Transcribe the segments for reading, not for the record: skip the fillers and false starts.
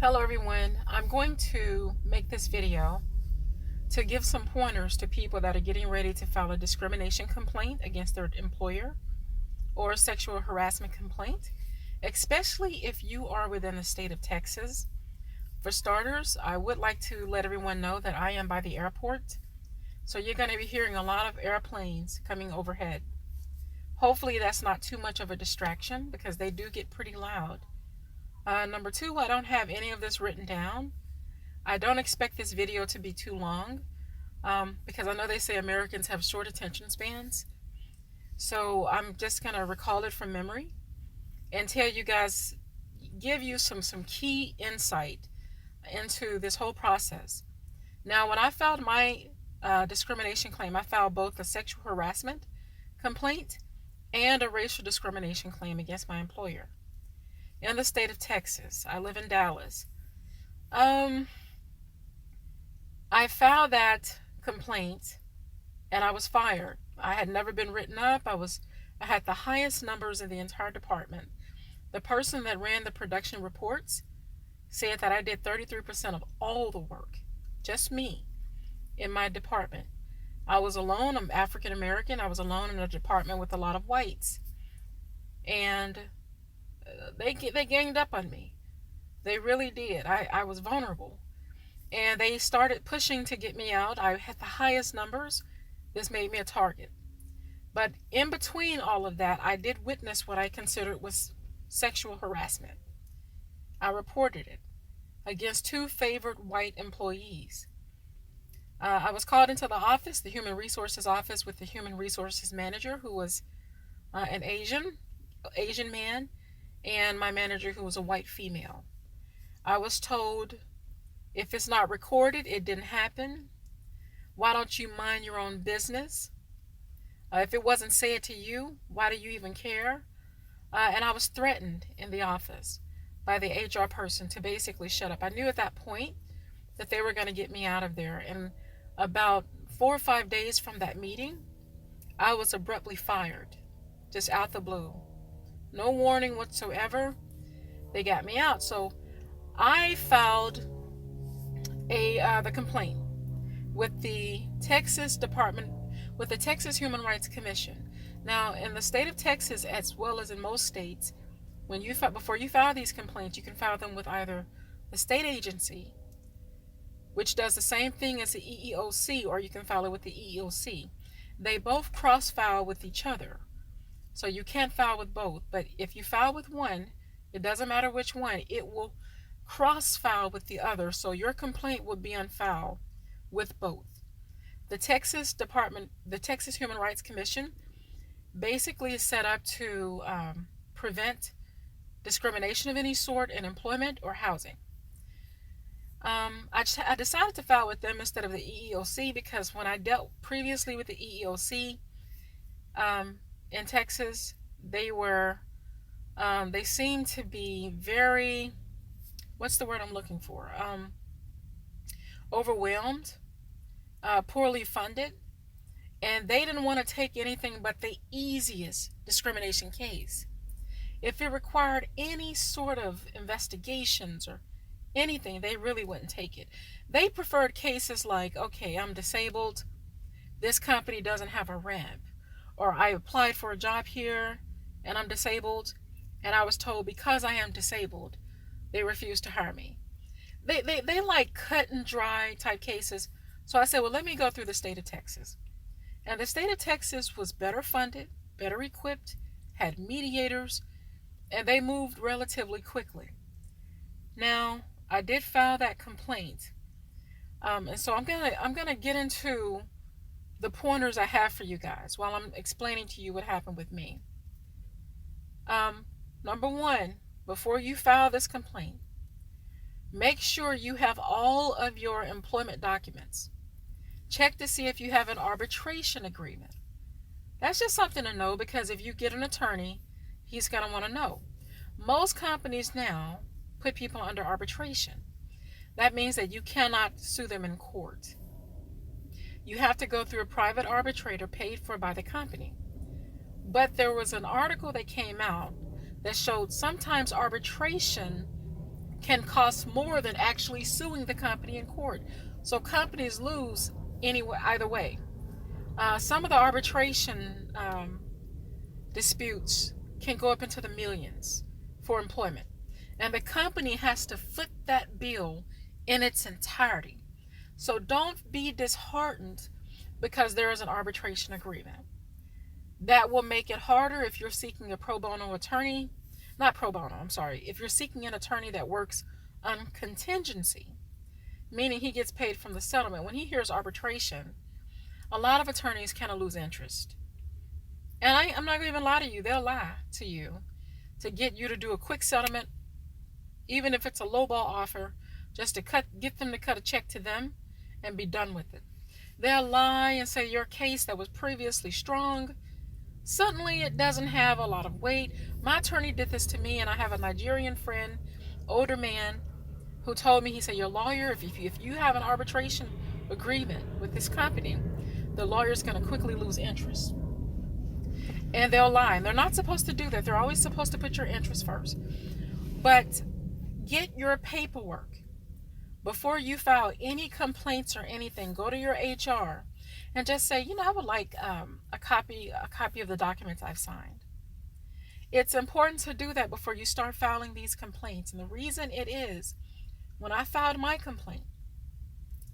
Hello everyone, I'm going to make this video to give some pointers to people that are getting ready to file a discrimination complaint against their employer or a sexual harassment complaint, especially if you are within the state of Texas. For starters, I would like to let everyone know that I am by the airport, so you're going to be hearing a lot of airplanes coming overhead. Hopefully that's not too much of a distraction because they do get pretty loud. Number two, I don't have any of this written down. I don't expect this video to be too long because I know they say Americans have short attention spans. So I'm just going to recall it from memory and tell you guys, give you some key insight into this whole process. Now, when I filed my discrimination claim, I filed both a sexual harassment complaint and a racial discrimination claim against my employer in the state of Texas. I live in Dallas. I filed that complaint and I was fired. I had never been written up. I had the highest numbers in the entire department. The person that ran the production reports said that I did 33% of all the work, just me, in my department. I was alone. I'm African American. I was alone in a department with a lot of whites. And they ganged up on me. They really did. I was vulnerable. And they started pushing to get me out. I had the highest numbers. This made me a target. But in between all of that, I did witness what I considered was sexual harassment. I reported it against two favored white employees. I was called into the office, the human resources office, with the human resources manager, who was an Asian man, and my manager, who was a white female. I was told, if it's not recorded, it didn't happen. Why don't you mind your own business? If it wasn't said to you, why do you even care? And I was threatened in the office by the HR person to basically shut up. I knew at that point that they were going to get me out of there. And about 4 or 5 days from that meeting, I was abruptly fired, just out the blue. No warning whatsoever. They got me out. So I filed the complaint with the Texas Human Rights Commission. Now, in the state of Texas, as well as in most states, before you file these complaints, you can file them with either the state agency, which does the same thing as the EEOC, or you can file it with the EEOC. They both cross-file with each other, so you can't file with both. But if you file with one, it doesn't matter which one, it will cross-file with the other, so your complaint will be on file with both. The Texas Human Rights Commission basically is set up to prevent discrimination of any sort in employment or housing. I decided to file with them instead of the EEOC because when I dealt previously with the EEOC in Texas, they seemed to be very, what's the word I'm looking for? Overwhelmed, poorly funded, and they didn't want to take anything but the easiest discrimination case. If it required any sort of investigations or anything, they really wouldn't take it. They preferred cases like, okay, I'm disabled, this company doesn't have a ramp, or I applied for a job here and I'm disabled, and I was told because I am disabled, they refused to hire me. They like cut and dry type cases. So I said, well, let me go through the state of Texas. And the state of Texas was better funded, better equipped, had mediators, and they moved relatively quickly. Now, I did file that complaint. And so I'm gonna get into the pointers I have for you guys while I'm explaining to you what happened with me. Number one, before you file this complaint, make sure you have all of your employment documents. Check to see if you have an arbitration agreement. That's just something to know because if you get an attorney, he's going to want to know. Most companies now put people under arbitration. That means that you cannot sue them in court. You have to go through a private arbitrator paid for by the company. But there was an article that came out that showed sometimes arbitration can cost more than actually suing the company in court. So companies lose anyway, either way. Some of the arbitration disputes can go up into the millions for employment. And the company has to foot that bill in its entirety. So don't be disheartened because there is an arbitration agreement. That will make it harder if you're seeking a pro bono attorney. Not pro bono, I'm sorry. If you're seeking an attorney that works on contingency, meaning he gets paid from the settlement. When he hears arbitration, a lot of attorneys kind of lose interest. And I'm not going to even lie to you. They'll lie to you to get you to do a quick settlement, even if it's a lowball offer, just to get them to cut a check to them and be done with it. They'll lie and say your case that was previously strong, suddenly it doesn't have a lot of weight. My attorney did this to me, and I have a Nigerian friend, older man, who told me, he said, your lawyer, if you have an arbitration agreement with this company, the lawyer's going to quickly lose interest. And they'll lie. And they're not supposed to do that. They're always supposed to put your interest first. But get your paperwork. Before you file any complaints or anything, go to your HR and just say, I would like a copy of the documents I've signed. It's important to do that before you start filing these complaints. And the reason it is, when I filed my complaint,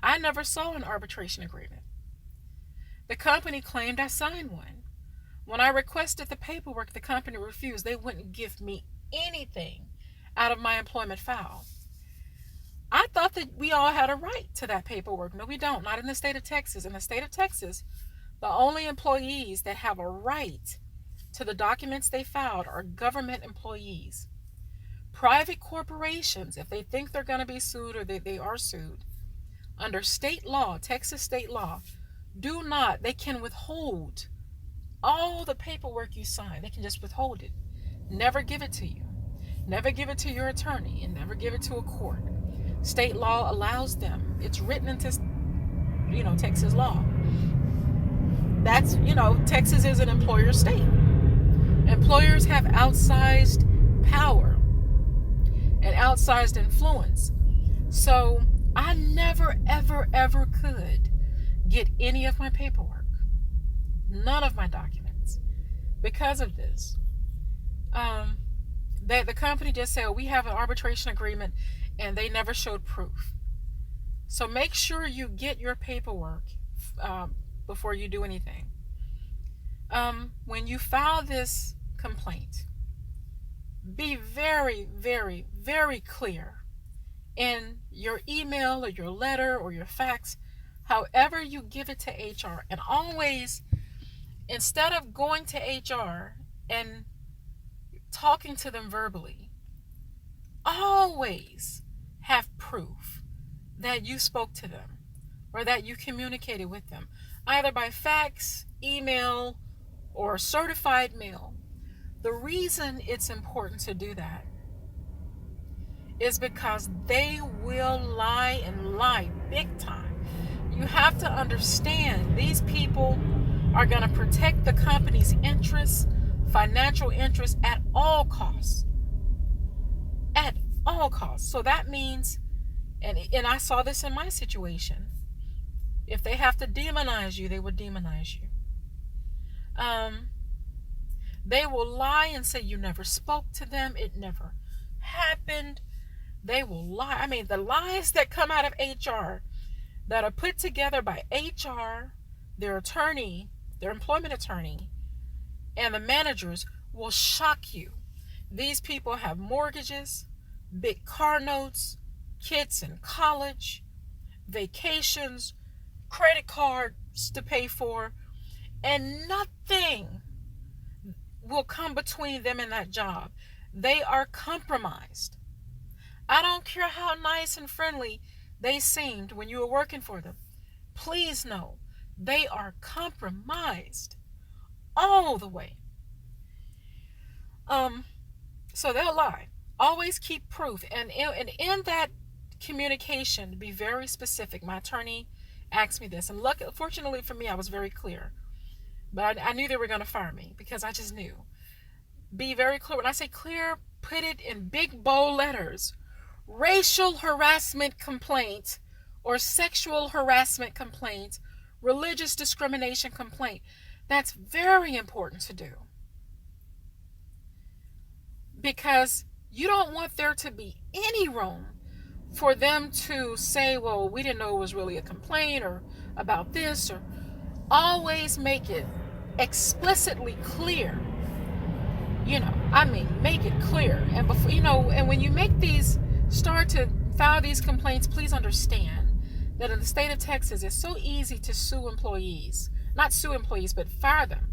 I never saw an arbitration agreement. The company claimed I signed one. When I requested the paperwork, the company refused. They wouldn't give me anything out of my employment file. I thought that we all had a right to that paperwork. No, we don't. Not in the state of Texas. In the state of Texas, the only employees that have a right to the documents they filed are government employees. Private corporations, if they think they're going to be sued or they are sued, under state law, Texas state law, they can withhold all the paperwork you sign. They can just withhold it. Never give it to you. Never give it to your attorney, and never give it to a court. State law allows them. It's written into, Texas law. That's, Texas is an employer state. Employers have outsized power and outsized influence. So I never, ever, ever could get any of my paperwork. None of my documents. Because of this. The company just said, we have an arbitration agreement, and they never showed proof. So make sure you get your paperwork before you do anything. When you file this complaint, be very, very, very clear in your email or your letter or your fax, however you give it to HR. And always, instead of going to HR and talking to them verbally, always have proof that you spoke to them or that you communicated with them, either by fax, email, or certified mail. The reason it's important to do that is because they will lie, and lie big time. You have to understand, these people are going to protect the company's interests, financial interests, at all costs. At all costs. So that means, and I saw this in my situation, if they have to demonize you, they will demonize you. They will lie and say you never spoke to them, it never happened. They will lie. I mean, the lies that come out of HR, that are put together by HR, their attorney, their employment attorney, and the managers, will shock you. These people have mortgages, big car notes, kids in college, vacations, credit cards to pay for, and nothing will come between them and that job. They are compromised. I don't care how nice and friendly they seemed when you were working for them. Please know, they are compromised all the way. So they'll lie. Always keep proof. And in that communication, be very specific. My attorney asked me this, and fortunately for me, I was very clear. But I knew they were going to fire me because I just knew. Be very clear. When I say clear, put it in big bold letters. racial harassment complaint or sexual harassment complaint, religious discrimination complaint. That's very important to do, because you don't want there to be any room for them to say, well, we didn't know it was really a complaint or about this, or always make it explicitly clear. Make it clear. And before, and when you start to file these complaints, please understand that in the state of Texas, it's so easy to sue employees, not sue employees, but fire them,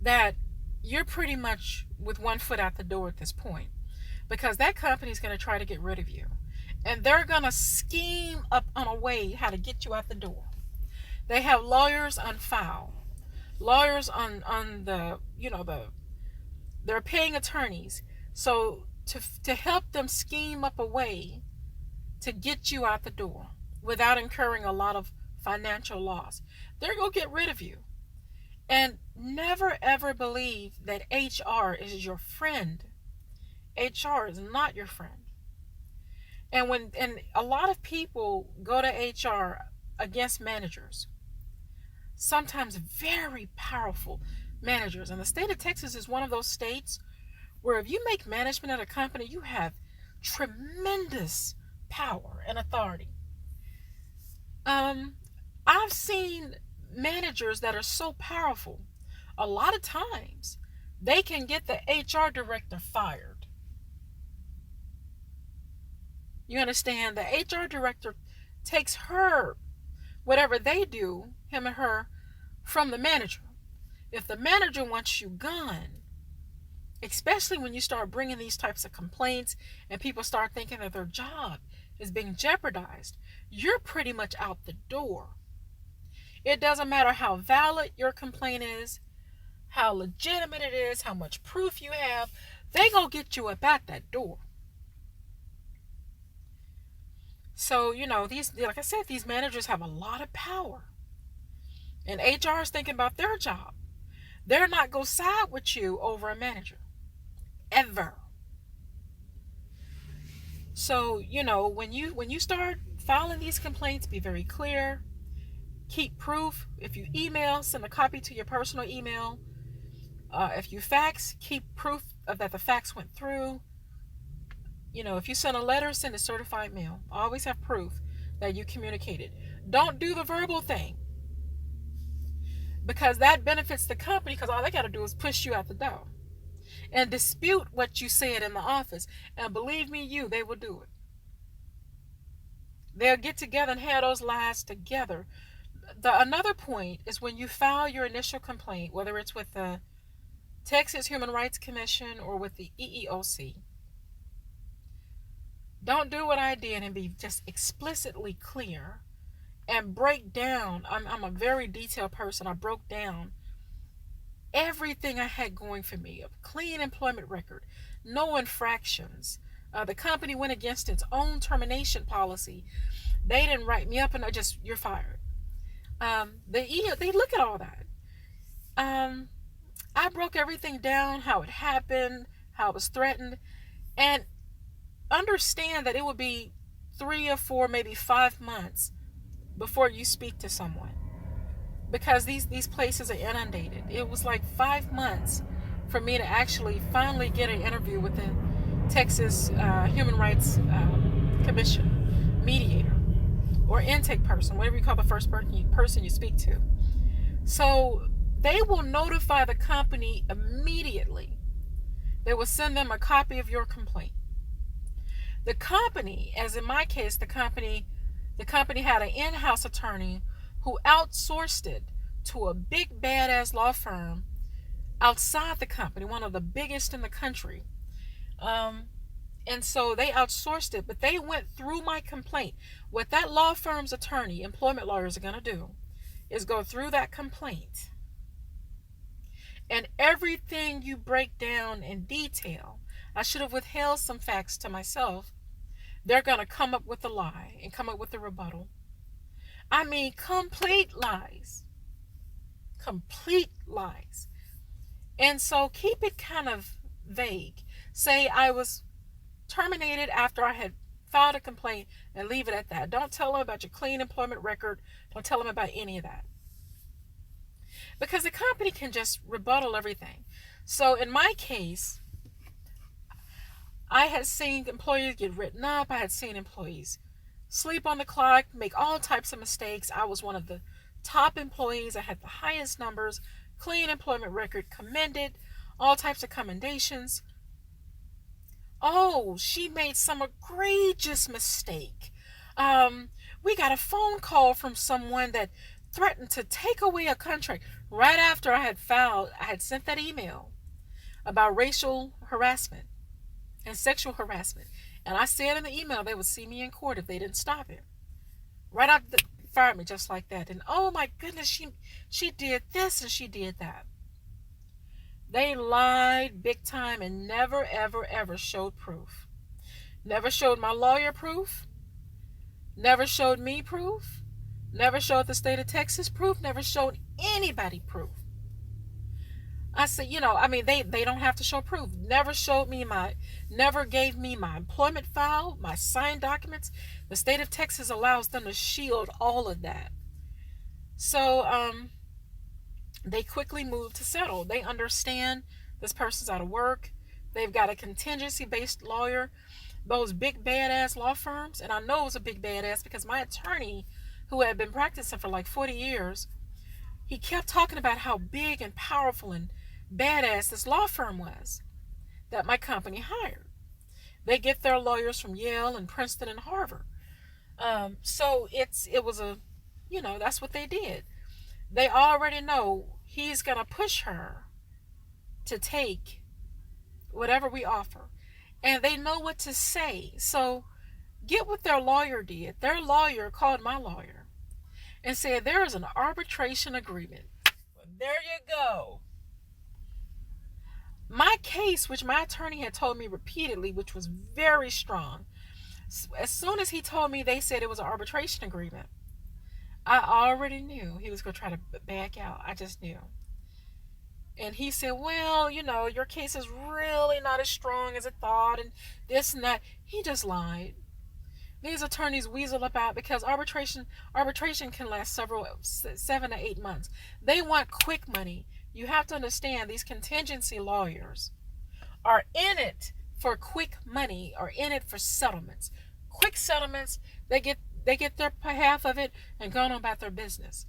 that you're pretty much with one foot out the door at this point, because that company is going to try to get rid of you, and they're going to scheme up on a way how to get you out the door. They have lawyers on file, lawyers on they're paying attorneys, so to help them scheme up a way to get you out the door without incurring a lot of financial loss. They're going to get rid of you. And never ever believe that HR is your friend. HR is not your friend. And a lot of people go to HR against managers, sometimes very powerful managers. And the state of Texas is one of those states where if you make management at a company, you have tremendous power and authority. I've seen managers that are so powerful, a lot of times they can get the HR director fired. You understand? The HR director takes whatever they do, him and her, from the manager. If the manager wants you gone, especially when you start bringing these types of complaints and people start thinking that their job is being jeopardized, you're pretty much out the door. It doesn't matter how valid your complaint is, how legitimate it is, how much proof you have, they gonna get you up at that door. So, like I said, these managers have a lot of power. And HR is thinking about their job. They're not gonna side with you over a manager. Ever. So, when you start filing these complaints, be very clear. Keep proof. If you email, send a copy to your personal email. If you fax, keep proof that the fax went through. If you send a letter, send a certified mail. Always have proof that you communicated. Don't do the verbal thing, because that benefits the company, because all they got to do is push you out the door and dispute what you said in the office. And believe me, they will do it. They'll get together and have those lies together. Another point is when you file your initial complaint, whether it's with the Texas Human Rights Commission or with the EEOC, don't do what I did and be just explicitly clear and break down. I'm a very detailed person. I broke down everything I had going for me. A clean employment record, no infractions. The company went against its own termination policy. They didn't write me up and you're fired. They look at all that. I broke everything down, how it happened, how it was threatened, and understand that it would be 3 or 4, maybe 5 months before you speak to someone, because these places are inundated. It was like 5 months for me to actually finally get an interview with the Texas Human Rights Commission mediator or intake person, whatever you call the first person you speak to. So they will notify the company immediately. They will send them a copy of your complaint. The company, as in my case, the company had an in-house attorney who outsourced it to a big badass law firm outside the company, one of the biggest in the country. And so they outsourced it, but they went through my complaint. What that law firm's attorney, employment lawyers, are going to do is go through that complaint. And everything you break down in detail, I should have withheld some facts to myself. They're going to come up with a lie and come up with a rebuttal. I mean, complete lies. Complete lies. And so keep it kind of vague. Say I was terminated after I had filed a complaint, and leave it at that. Don't tell them about your clean employment record. Don't tell them about any of that. Because the company can just rebuttal everything. So in my case, I had seen employees get written up. I had seen employees sleep on the clock, make all types of mistakes. I was one of the top employees. I had the highest numbers, clean employment record, commended, all types of commendations. Oh, she made some egregious mistake. We got a phone call from someone that threatened to take away a contract right after I had sent that email about racial harassment and sexual harassment. And I said in the email they would see me in court if they didn't stop it. Right after they fired me just like that. And oh my goodness, she did this and she did that. They lied big time and never, ever, ever showed proof. Never showed my lawyer proof. Never showed me proof. Never showed the state of Texas proof. Never showed anybody proof. I said, they don't have to show proof. Never gave me my employment file, my signed documents. The state of Texas allows them to shield all of that. So, they quickly moved to settle. They understand this person's out of work. They've got a contingency-based lawyer. Those big badass law firms, and I know it was a big badass because my attorney, who had been practicing for like 40 years, he kept talking about how big and powerful and badass this law firm was that my company hired. They get their lawyers from Yale and Princeton and Harvard. So it was that's what they did. They already know he's going to push her to take whatever we offer. And they know what to say. So get what their lawyer did. Their lawyer called my lawyer and said, there is an arbitration agreement. Well, there you go. My case, which my attorney had told me repeatedly, which was very strong, as soon as he told me they said it was an arbitration agreement, I already knew he was going to try to back out. I just knew. And he said, well, your case is really not as strong as I thought, and this and that. He just lied. These attorneys weasel about because arbitration can last 7 to 8 months. They want quick money. You have to understand these contingency lawyers are in it for quick money, are in it for settlements. Quick settlements, they get their half of it and go on about their business.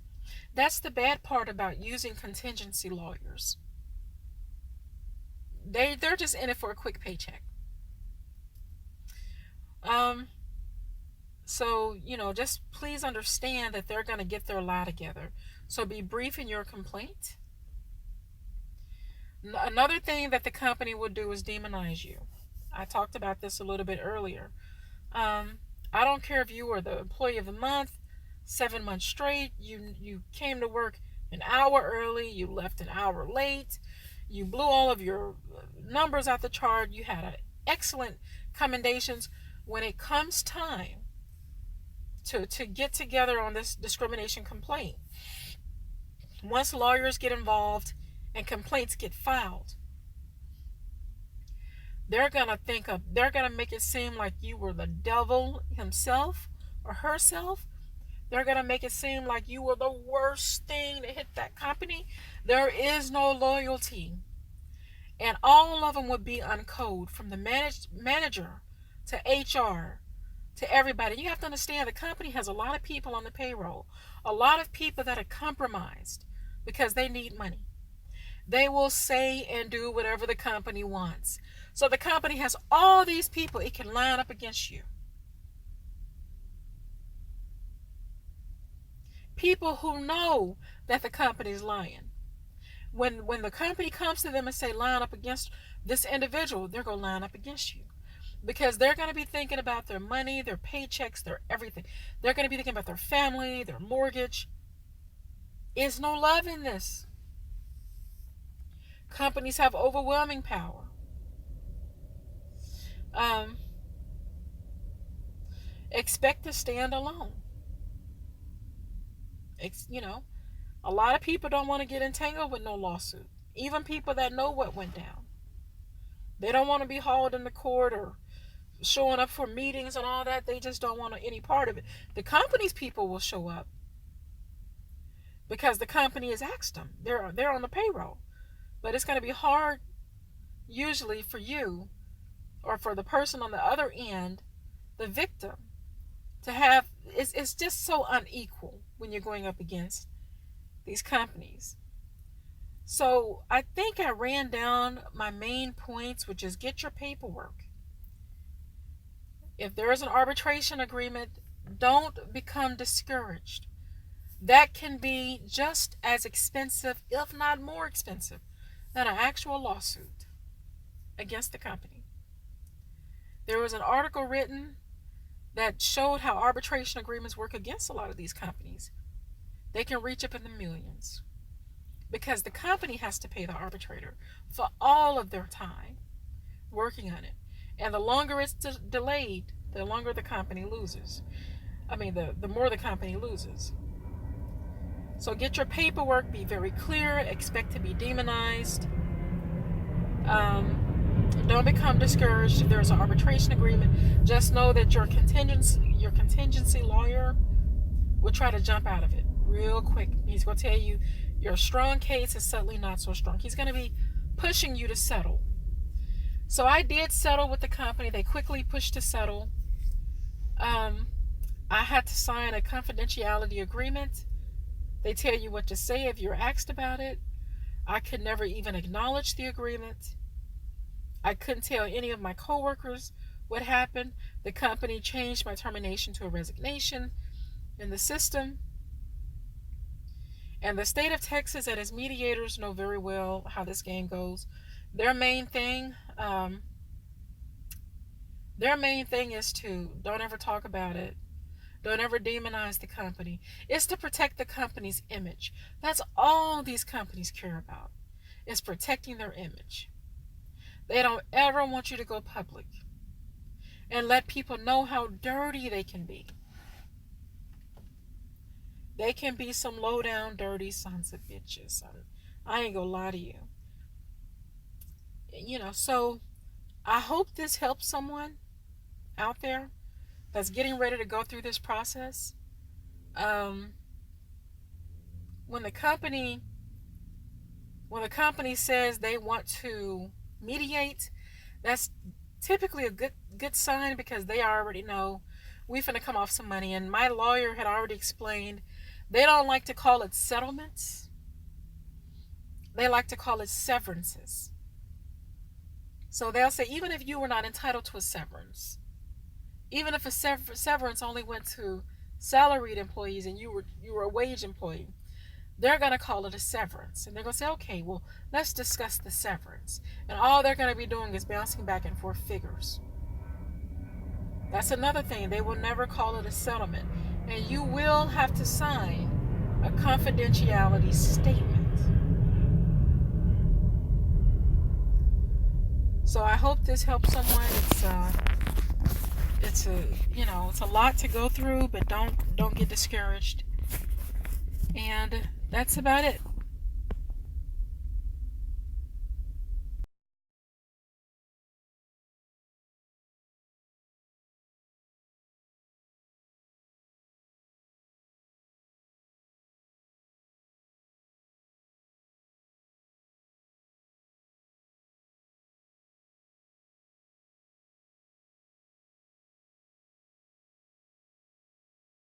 That's the bad part about using contingency lawyers. They're just in it for a quick paycheck. So, just please understand that they're going to get their lie together. So be brief in your complaint. Another thing that the company will do is demonize you. I talked about this a little bit earlier. I don't care if you were the employee of the month, 7 months straight, you came to work an hour early, you left an hour late, you blew all of your numbers out the chart, you had excellent commendations. When it comes time to get together on this discrimination complaint, once lawyers get involved and complaints get filed, they're going to make it seem like you were the devil himself or herself. They're going to make it seem like you were the worst thing to hit that company. There is no loyalty. And all of them would be uncode, from the manager to HR to everybody. You have to understand the company has a lot of people on the payroll, a lot of people that are compromised because they need money. They will say and do whatever the company wants. So the company has all these people it can line up against you. People who know that the company's lying. When the company comes to them and say line up against this individual, they're going to line up against you. Because they're going to be thinking about their money, their paychecks, their everything. They're going to be thinking about their family, their mortgage. There's no love in this. Companies have overwhelming power. Expect to stand alone. A lot of people don't want to get entangled with no lawsuit. Even people that know what went down. They don't want to be hauled into court or showing up for meetings and all that. They just don't want any part of it. The company's people will show up because the company has asked them. They're on the payroll. But it's going to be hard usually for you or for the person on the other end, the victim, to have, it's just so unequal when you're going up against these companies. So I think I ran down my main points, which is get your paperwork. If there is an arbitration agreement, don't become discouraged. That can be just as expensive, if not more expensive, than an actual lawsuit against the company. There was an article written that showed how arbitration agreements work against a lot of these companies. They can reach up in the millions because the company has to pay the arbitrator for all of their time working on it. And the longer it's delayed, the longer the company loses. The more the company loses. So get your paperwork, be very clear, expect to be demonized. Don't become discouraged if there's an arbitration agreement. Just know that your contingency lawyer will try to jump out of it real quick. He's going to tell you your strong case is suddenly not so strong. He's going to be pushing you to settle. So I did settle with the company. They quickly pushed to settle. I had to sign a confidentiality agreement. They tell you what to say if you're asked about it. I could never even acknowledge the agreement. I couldn't tell any of my coworkers what happened. The company changed my termination to a resignation in the system. And the state of Texas and its mediators know very well how this game goes. Their main thing is to don't ever talk about it. Don't ever demonize the company. It's to protect the company's image. That's all these companies care about, is protecting their image. They don't ever want you to go public and let people know how dirty they can be. They can be some low-down, dirty sons of bitches. I ain't gonna lie to you. So I hope this helps someone out there that's getting ready to go through this process. When the company says they want to mediate, that's typically a good sign, because they already know we finna come off some money. And my lawyer had already explained they don't like to call it settlements. They like to call it severances. So they'll say, even if you were not entitled to a severance, even if a severance only went to salaried employees and you were a wage employee, they're going to call it a severance. And they're going to say, okay, well, let's discuss the severance. And all they're going to be doing is bouncing back and forth figures. That's another thing. They will never call it a settlement. And you will have to sign a confidentiality statement. So I hope this helps someone. It's a lot to go through, but don't get discouraged. And that's about it.